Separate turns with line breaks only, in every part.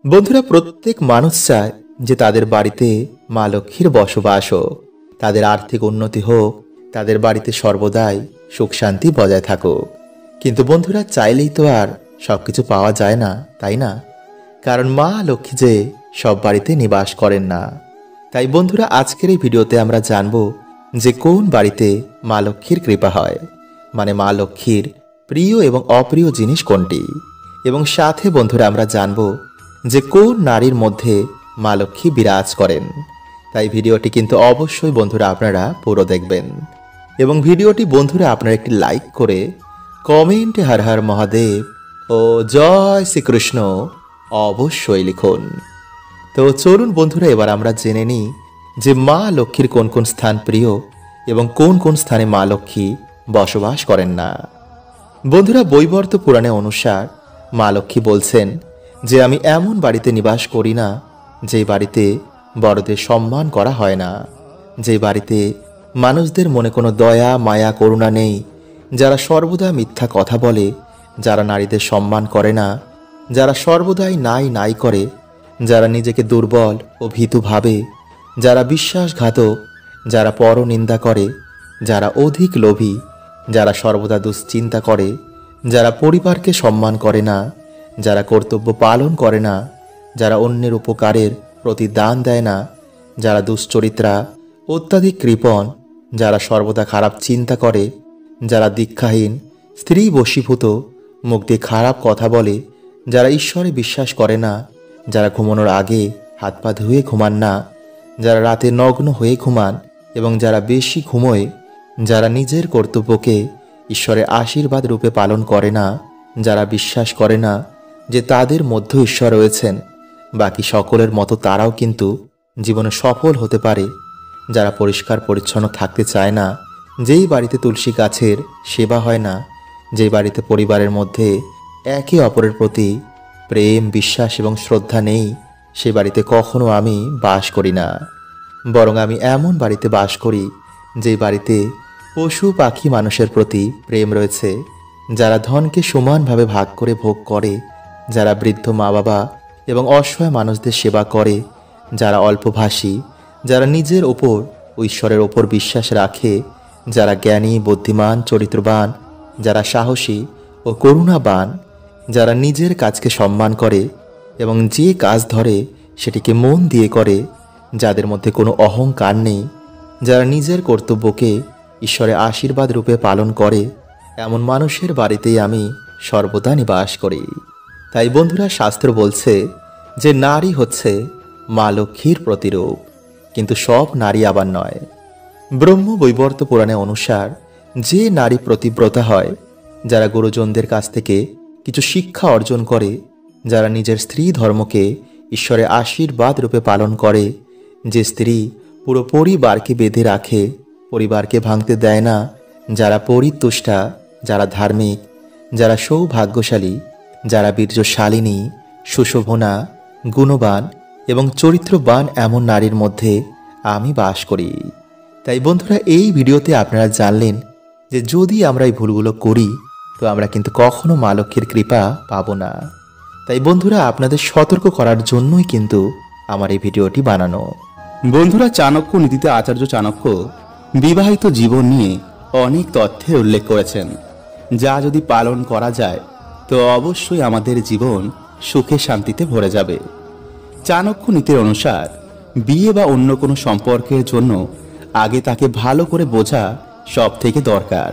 বন্ধুরা, প্রত্যেক মানুষ চায় যে তাদের বাড়িতে মা লক্ষ্মীর বসবাস হোক, তাদের আর্থিক উন্নতি হোক, তাদের বাড়িতে সর্বদাই সুখ শান্তি বজায় থাকুক। কিন্তু বন্ধুরা, চাইলেই তো আর সবকিছু পাওয়া যায় না, তাই না? কারণ মা লক্ষ্মী যে সব বাড়িতে নিবাস করেন না। তাই বন্ধুরা, আজকের এই ভিডিওতে আমরা জানব যে কোন বাড়িতে মা লক্ষ্মীর কৃপা হয়, মানে মা লক্ষ্মীর প্রিয় এবং অপ্রিয় জিনিস কোনটি। এবং সাথে বন্ধুরা আমরা জানব যে কোন নারীর মধ্যে মা লক্ষ্মী বিরাজ করেন। তাই ভিডিওটি কিন্তু অবশ্যই বন্ধুরা আপনারা পুরো দেখবেন। এবং ভিডিওটি বন্ধুরা আপনারা একটি লাইক করে কমেন্টে হর হর মহাদেব ও জয় শ্রীকৃষ্ণ অবশ্যই লিখুন। তো চলুন বন্ধুরা, এবার আমরা জেনে নিই যে মা লক্ষ্মীর কোন কোন স্থান প্রিয় এবং কোন কোন স্থানে মা লক্ষ্মী বসবাস করেন না। বন্ধুরা, বৈবর্ত পুরাণে অনুসার মা লক্ষ্মী বলছেন যে আমি এমন বাড়িতে নিবাস করি না যে বাড়িতে বড়দের সম্মান করা হয় না, যে বাড়িতে মানুষদের মনে কোনো দয়া মায়া করুণা নেই, যারা সর্বদা মিথ্যা কথা বলে, যারা নারীদের সম্মান করে না, যারা সর্বদাই নাই নাই করে, যারা নিজেকে দুর্বল ও ভীতু ভাবে, যারা বিশ্বাসঘাতক, যারা পরনিন্দা করে, যারা অধিক লোভী, যারা সর্বদা দুশ্চিন্তা করে, যারা পরিবারকে সম্মান করে না, যারা কর্তব্য পালন করে না, যারা অন্যের উপকারের প্রতি দান দেয় না, যারা দুশ্চরিত্রা, অত্যাধিক কৃপণ, যারা সর্বদা খারাপ চিন্তা করে, যারা দীক্ষাহীন, স্ত্রী বশীভূত, মুখ দিয়ে খারাপ কথা বলে, যারা ঈশ্বরে বিশ্বাস করে না, যারা ঘুমানোর আগে হাত পা ধুয়ে ঘুমান না, যারা রাতে নগ্ন হয়ে ঘুমান এবং যারা বেশি ঘুমোয়, যারা নিজের কর্তব্যকে ঈশ্বরের আশীর্বাদ রূপে পালন করে না, যারা বিশ্বাস করে না যে তাদের মধ্যে ঈশ্বর রয়েছেন, বাকি সকলের মতো তারাও কিন্তু জীবনে সফল হতে পারে, যারা পরিষ্কার পরিচ্ছন্ন থাকতে চায় না, যেই বাড়িতে তুলসী গাছের সেবা হয় না, যেই বাড়িতে পরিবারের মধ্যে একে অপরের প্রতি প্রেম, বিশ্বাস এবং শ্রদ্ধা নেই, সে বাড়িতে কখনো আমি বাস করি না। বরং আমি এমন বাড়িতে বাস করি যে বাড়িতে পশু পাখি মানুষের প্রতি প্রেম রয়েছে, যারা ধনকে সমানভাবে ভাগ করে ভোগ করে, যারা বৃদ্ধ মা বাবা এবং অসহায় মানুষদের সেবা করে, যারা অল্পভাষী, যারা নিজের ওপর ও ঈশ্বরের ওপর বিশ্বাস রাখে, যারা জ্ঞানী, বুদ্ধিমান, চরিত্রবান, যারা সাহসী ও করুণাবান, যারা নিজের কাজকে সম্মান করে এবং যে কাজ ধরে সেটিকে মন দিয়ে করে, যাদের মধ্যে কোনো অহংকার নেই, যারা নিজের কর্তব্যকে ঈশ্বরের আশীর্বাদ রূপে পালন করে, এমন মানুষের বাড়িতেই আমি সর্বদা নিবাস করি। তাই বন্ধুরা, শাস্ত্র বলছে যে নারী হচ্ছে মা লক্ষ্মীর প্রতিরূপ, কিন্তু সব নারী আবার নয়। ব্রহ্ম বৈবর্ত পুরাণে অনুসার যে নারী প্রতিব্রতা হয়, যারা গুরুজনদের কাছ থেকে কিছু শিক্ষা অর্জন করে, যারা নিজের স্ত্রী ধর্মকে ঈশ্বরের আশীর্বাদ রূপে পালন করে, যে স্ত্রী পুরো পরিবারকে বেঁধে রাখে, পরিবারকে ভাঙতে দেয় না, যারা পরিতুষ্টা, যারা ধার্মিক, যারা সৌভাগ্যশালী, যারা বীর্যশালিনী, সুশোভনা, গুণবান এবং চরিত্রবান, এমন নারীর মধ্যে আমি বাস করি। তাই বন্ধুরা, এই ভিডিওতে আপনারা জানলেন যে যদি আমরা এই ভুলগুলো করি তো আমরা কিন্তু কখনো মা লক্ষ্মীর কৃপা পাবো না। তাই বন্ধুরা, আপনাদের সতর্ক করার জন্যই কিন্তু আমার এই ভিডিওটি বানানো।
বন্ধুরা, চাণক্য নীতিতে আচার্য চাণক্য বিবাহিত জীবন নিয়ে অনেক তথ্যের উল্লেখ করেছেন, যা যদি পালন করা যায় তো অবশ্যই আমাদের জীবন সুখে শান্তিতে ভরে যাবে। চাণক্য নীতির অনুসার বিয়ে বা অন্য কোনো সম্পর্কের জন্য আগে তাকে ভালো করে বোঝা সব থেকে দরকার।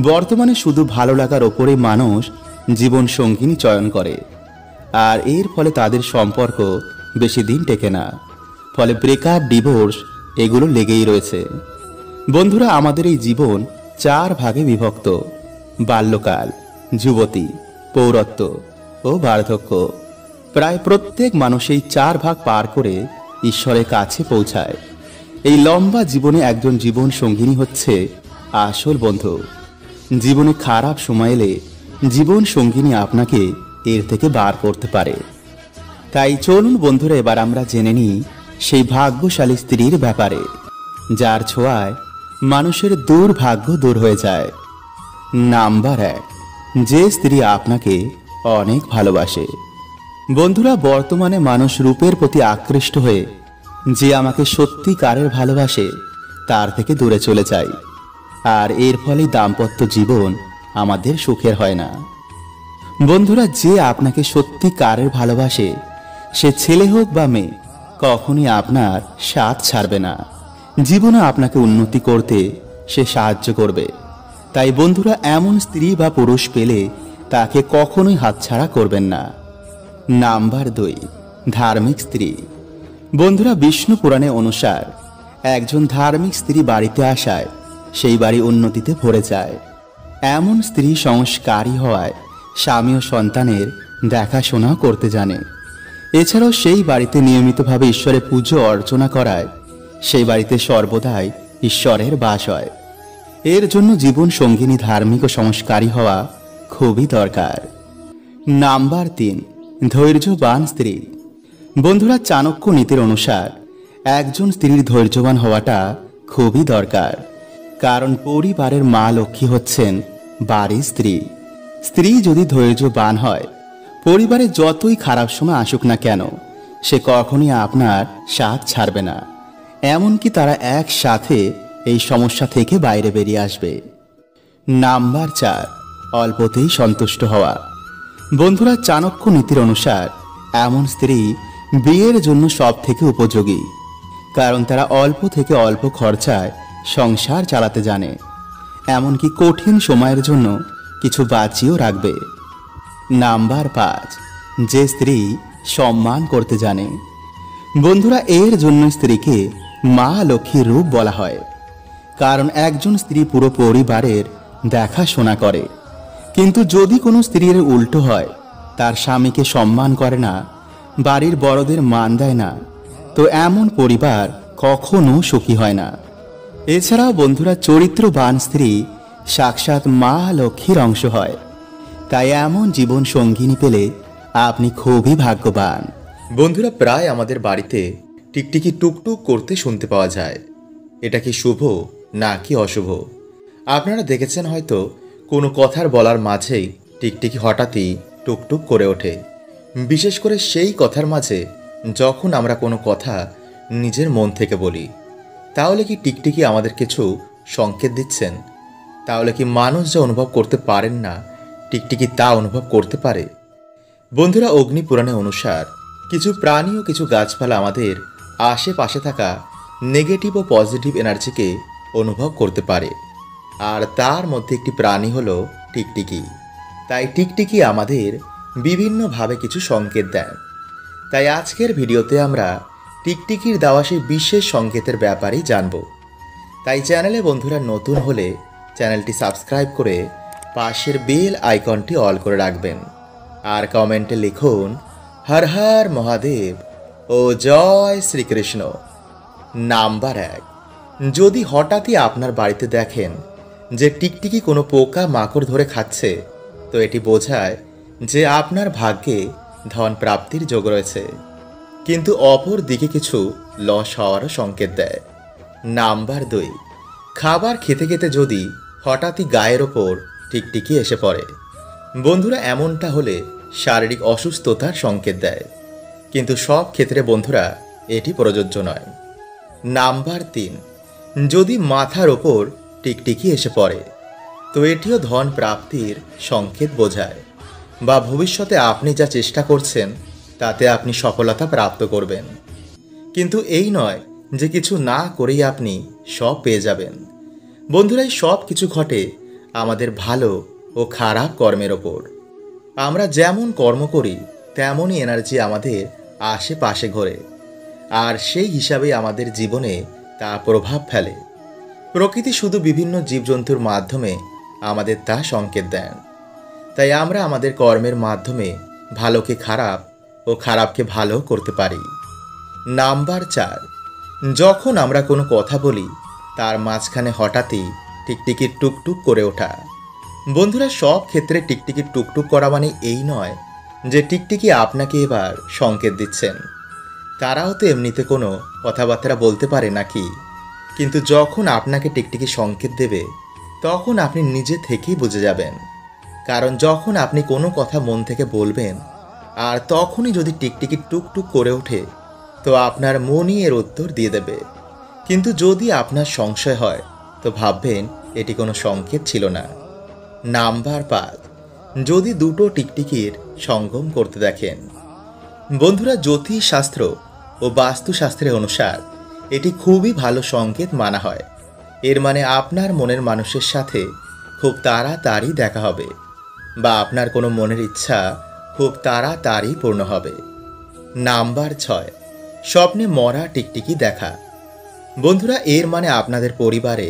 বর্তমানে শুধু ভালো লাগার ওপরে মানুষ জীবন সঙ্গিনী চয়ন করে, আর এর ফলে তাদের সম্পর্ক বেশি দিন টেকে না, ফলে ব্রেকআপ, ডিভোর্স এগুলো লেগেই রয়েছে। বন্ধুরা, আমাদের এই জীবন 4 ভাগে বিভক্ত: বাল্যকাল, যুবতী, পৌরত্ব ও বার্ধক্য। প্রায় প্রত্যেক মানুষ এই 4 ভাগ পার করে ঈশ্বরের কাছে পৌঁছায়। এই লম্বা জীবনে একজন জীবন সঙ্গিনী হচ্ছে আসল বন্ধু। জীবনে খারাপ সময় এলে জীবন সঙ্গিনী আপনাকে এর থেকে বার করতে পারে। তাই চলুন বন্ধুরা, এবার আমরা জেনে নিই সেই ভাগ্যশালী স্ত্রীর ব্যাপারে, যার ছোঁয়ায় মানুষের দুর্ভাগ্য দূর হয়ে যায়। নাম্বার 1, যে স্ত্রী আপনাকে অনেক ভালোবাসে। বন্ধুরা, বর্তমানে মানুষ রূপের প্রতি আকৃষ্ট হয়ে যে আমাকে সত্যিকারের ভালোবাসে তার থেকে দূরে চলে যায়, আর এর ফলে দাম্পত্য জীবন আমাদের সুখের হয় না। বন্ধুরা, যে আপনাকে সত্যিকারের ভালোবাসে সে ছেলে হোক বা মেয়ে কখনই আপনার সাথ ছাড়বে না। জীবনে আপনাকে উন্নতি করতে সে সাহায্য করবে। তাই বন্ধুরা, এমন স্ত্রী বা পুরুষ পেলে তাকে কখনোই হাতছাড়া করবেন না। নাম্বার 2, ধার্মিক স্ত্রী। বন্ধুরা, বিষ্ণু পুরাণে অনুসার একজন ধার্মিক স্ত্রী বাড়িতে আসায় সেই বাড়ি উন্নতিতে ভরে যায়। এমন স্ত্রী সংস্কারী হওয়ায় স্বামী ও সন্তানের দেখাশোনা করতে জানে। এছাড়াও সেই বাড়িতে নিয়মিতভাবে ঈশ্বরের পুজো অর্চনা করায় সেই বাড়িতে সর্বদাই ঈশ্বরের বাস হয়। এর জন্য জীবন সঙ্গিনী ধার্মিক ও সংস্কারী হওয়া খুবই দরকার। নাম্বার 3, ধৈর্যবান স্ত্রী। বন্ধুরা, চাণক্য নীতির অনুসার একজন স্ত্রীর ধৈর্যবান হওয়াটা খুবই দরকার। কারণ পরিবারের মা লক্ষ্মী হচ্ছেন বাড়ির স্ত্রী। স্ত্রী যদি ধৈর্যবান হয়, পরিবারে যতই খারাপ সময় আসুক না কেন সে কখনই আপনার সাথ ছাড়বে না। এমনকি তারা একসাথে এই সমস্যা থেকে বাইরে বেরিয়ে আসবে। নাম্বার 4, অল্পতেই সন্তুষ্ট হওয়া। বন্ধুরা, চাণক্য নীতির অনুসার এমন স্ত্রী বিয়ের জন্য সব থেকে উপযোগী। কারণ তারা অল্প থেকে অল্প খরচায় সংসার চালাতে জানে, এমনকি কঠিন সময়ের জন্য কিছু বাঁচিয়েও রাখবে। নাম্বার 5, যে স্ত্রী সম্মান করতে জানে। বন্ধুরা, এর জন্য স্ত্রীকে মা লক্ষ্মীর রূপ বলা হয়। কারণ একজন স্ত্রী পুরো পরিবারের দেখাশোনা করে। কিন্তু যদি কোনো স্ত্রীর উল্টো হয়, তার স্বামীকে সম্মান করে না, বাড়ির বড়দের মান দেয় না, তো এমন পরিবার কখনো সুখী হয় না। এছাড়াও বন্ধুরা, চরিত্রবান স্ত্রী সাক্ষাৎ মা লক্ষ্মীর অংশ হয়। তাই এমন জীবন সঙ্গিনী পেলে আপনি খুবই ভাগ্যবান।
বন্ধুরা, প্রায় আমাদের বাড়িতে টিকটিকি টুকটুক করতে শুনতে পাওয়া যায়। এটা কি শুভ নাকি অশুভ? আপনারা দেখেছেন হয়তো কোনো কথার বলার মাঝেই টিকটিকি হঠাৎই টুকটুক করে ওঠে। বিশেষ করে সেই কথার মাঝে যখন আমরা কোনো কথা নিজের মন থেকে বলি। তাহলে কি টিকটিকি আমাদের কিছু সংকেত দিচ্ছেন? তাহলে কি মানুষ যা অনুভব করতে পারেন না টিকটিকি তা অনুভব করতে পারে? বন্ধুরা, অগ্নিপুরাণে অনুসার কিছু প্রাণী ও কিছু গাছপালা আমাদের আশেপাশে থাকা নেগেটিভ ও পজিটিভ এনার্জিকে অনুভব করতে পারে। আর তার মধ্যে একটি প্রাণী হলো টিকটিকি। তাই টিকটিকি আমাদের বিভিন্নভাবে কিছু সংকেত দেয়। তাই আজকের ভিডিওতে আমরা টিকটিকির দেওয়া সেই বিশেষ সংকেতের ব্যাপারেই জানব। তাই চ্যানেলে বন্ধুরা নতুন হলে চ্যানেলটি সাবস্ক্রাইব করে পাশের বেল আইকনটি অল করে রাখবেন। আর কমেন্টে লিখুন হর হর মহাদেব ও জয় শ্রীকৃষ্ণ। নাম্বার 1, যদি হঠাৎই আপনার বাড়িতে দেখেন যে টিকটিকি কোনো পোকা মাকড় ধরে খাচ্ছে, তো এটি বোঝায় যে আপনার ভাগ্যে ধন প্রাপ্তির যোগ রয়েছে। কিন্তু অপর দিকে কিছু লস হওয়ারও সংকেত দেয়। নাম্বার 2, খাবার খেতে খেতে যদি হঠাৎই গায়ের ওপর টিকটিকি এসে পড়ে। বন্ধুরা, এমনটা হলে শারীরিক অসুস্থতার সংকেত দেয়। কিন্তু সব ক্ষেত্রে বন্ধুরা এটি প্রযোজ্য নয়। নাম্বার 3, যদি মাথার ওপর টিকটিকি এসে পড়ে, তো এটিও ধন প্রাপ্তির সংকেত বোঝায়, বা ভবিষ্যতে আপনি যা চেষ্টা করছেন তাতে আপনি সফলতা প্রাপ্ত করবেন। কিন্তু এই নয় যে কিছু না করেই আপনি সব পেয়ে যাবেন। বন্ধুরা, এই সব কিছু ঘটে আমাদের ভালো ও খারাপ কর্মের ওপর। আমরা যেমন কর্ম করি তেমনই এনার্জি আমাদের আশেপাশে ঘোরে, আর সেই হিসাবেই আমাদের জীবনে তা প্রভাব ফেলে। প্রকৃতি শুধু বিভিন্ন জীবজন্তুর মাধ্যমে আমাদের তা সংকেত দেন। তাই আমরা আমাদের কর্মের মাধ্যমে ভালোকে খারাপ ও খারাপকে ভালো করতে পারি। নাম্বার 4, যখন আমরা কোনো কথা বলি তার মাঝখানে হঠাৎই টিকটিকির টুকটুক করে ওঠা। বন্ধুরা, সব ক্ষেত্রে টিকটিকির টুকটুক করা মানে এই নয় যে টিকটিকি আপনাকে এবার সংকেত দিচ্ছেন। তারাও তো এমনিতে কোনো কথাবার্তা বলতে পারে নাকি? কিন্তু যখন আপনাকে টিকটিকি সংকেত দেবে তখন আপনি নিজে থেকেই বুঝে যাবেন। কারণ যখন আপনি কোনো কথা মন থেকে বলবেন আর তখনই যদি টিকটিকি টুকটুক করে ওঠে তো আপনার মনই এর উত্তর দিয়ে দেবে। কিন্তু যদি আপনার সংশয় হয় তো ভাববেন এটি কোনো সংকেত ছিল না। নাম্বার 5, যদি দুটো টিকটিকির সঙ্গম করতে দেখেন। বন্ধুরা, জ্যোতিষশাস্ত্র ও বাস্তুশাস্ত্রের অনুসার এটি খুবই ভালো সংকেত মানা হয়। এর মানে আপনার মনের মানুষের সাথে খুব তাড়াতাড়ি দেখা হবে, বা আপনার কোনো মনের ইচ্ছা খুব তাড়াতাড়ি পূর্ণ হবে। নাম্বার 6, স্বপ্নে মরা টিকটিকি দেখা। বন্ধুরা, এর মানে আপনাদের পরিবারে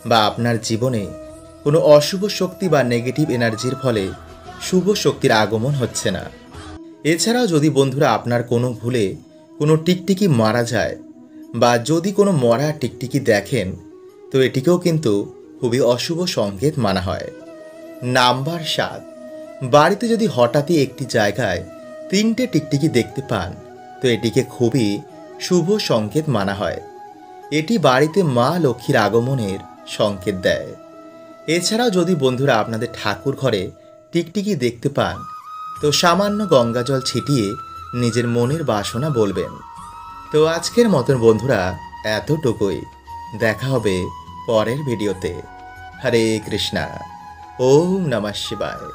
বা আপনার জীবনে কোনো অশুভ শক্তি বা নেগেটিভ এনার্জির ফলে শুভ শক্তির আগমন হচ্ছে না। এছাড়াও যদি বন্ধুরা আপনার কোনো ভুলে কোনো টিকটিকি মারা যায়, বা যদি কোনো মরা টিকটিকি দেখেন, তো এটিকেও কিন্তু খুবই অশুভ সংকেত মানা হয়। নাম্বার 7, বাড়িতে যদি হঠাৎই একটি জায়গায় 3টে টিকটিকি দেখতে পান, তো এটিকে খুবই শুভ সংকেত মানা হয়। এটি বাড়িতে মা লক্ষ্মীর আগমনের সংকেত দেয়। এছাড়াও যদি বন্ধুরা আপনাদের ঠাকুর ঘরে টিকটিকি দেখতে পান, তো সামান্য গঙ্গাজল ছিটিয়ে নিজের মনের বাসনা বলবেন। তো আজকের মতন বন্ধুরা এতটুকুই। দেখা হবে পরের ভিডিওতে। হরে কৃষ্ণা। ওম নমঃ শিবায়।